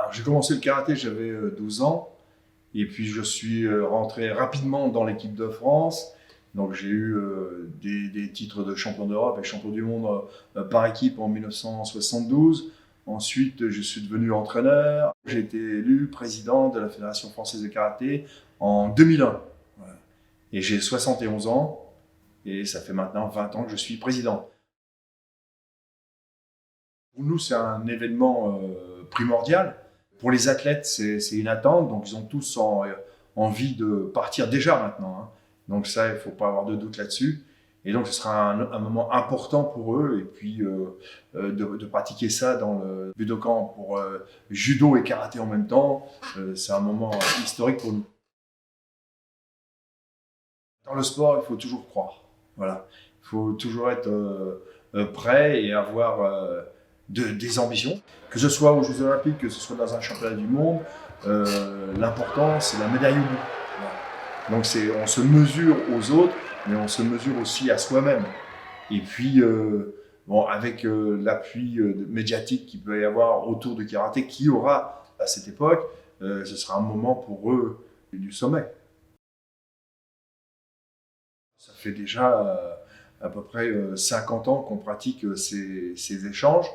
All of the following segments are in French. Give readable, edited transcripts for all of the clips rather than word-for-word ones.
Alors j'ai commencé le karaté, j'avais 12 ans, et puis je suis rentré rapidement dans l'équipe de France. Donc j'ai eu des titres de champion d'Europe et champion du monde par équipe en 1972. Ensuite, je suis devenu entraîneur. J'ai été élu président de la Fédération française de karaté en 2001. Voilà. Et j'ai 71 ans, et ça fait maintenant 20 ans que je suis président. Pour nous, c'est un événement primordial. Pour les athlètes, c'est une attente, donc ils ont tous envie de partir déjà maintenant, hein. Donc ça, il ne faut pas avoir de doute là-dessus. Et donc ce sera un moment important pour eux, et puis de pratiquer ça dans le Budokan pour judo et karaté en même temps, c'est un moment historique pour nous. Dans le sport, il faut toujours croire. Voilà. Il faut toujours être prêt et avoir des ambitions. Que ce soit aux Jeux Olympiques, que ce soit dans un championnat du monde, l'important, c'est la médaille au bout. Voilà. Donc on se mesure aux autres, mais on se mesure aussi à soi-même. Et puis, bon, avec l'appui médiatique qu'il peut y avoir autour du karaté, qu'il y aura à cette époque, ce sera un moment pour eux du sommet. Ça fait déjà à peu près 50 ans qu'on pratique ces échanges.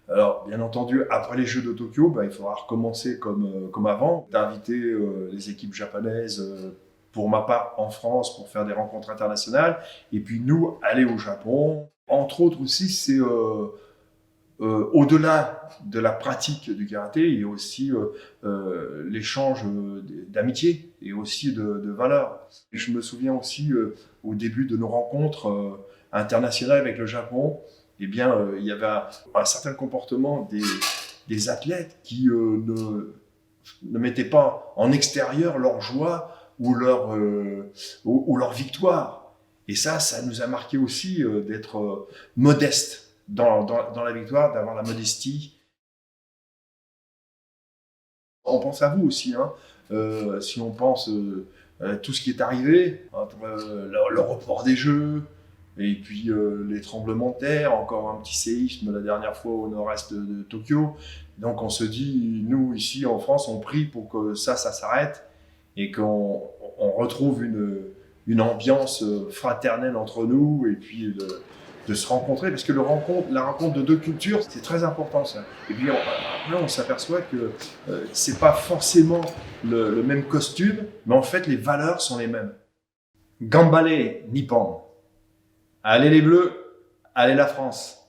Alors, bien entendu, après les Jeux de Tokyo, il faudra recommencer comme avant, d'inviter les équipes japonaises, pour ma part en France, pour faire des rencontres internationales, et puis nous, aller au Japon. Entre autres aussi, c'est au-delà de la pratique du karaté, il y a aussi l'échange d'amitié et aussi de valeurs. Et je me souviens aussi au début de nos rencontres internationales avec le Japon, eh bien, il y avait un certain comportement des athlètes qui ne mettaient pas en extérieur leur joie ou leur victoire. Et ça nous a marqué aussi d'être modestes dans la victoire, d'avoir la modestie. On pense à vous aussi, hein. Si on pense tout ce qui est arrivé, entre le report des Jeux, et puis les tremblements de terre, encore un petit séisme la dernière fois au nord-est de Tokyo. Donc on se dit, nous ici en France, on prie pour que ça s'arrête et qu'on retrouve une ambiance fraternelle entre nous, et puis de se rencontrer, parce que la rencontre de deux cultures, c'est très important ça. Et puis après, on s'aperçoit que c'est pas forcément le même costume, mais en fait les valeurs sont les mêmes. Gambale Nippon. Allez les Bleus, allez la France.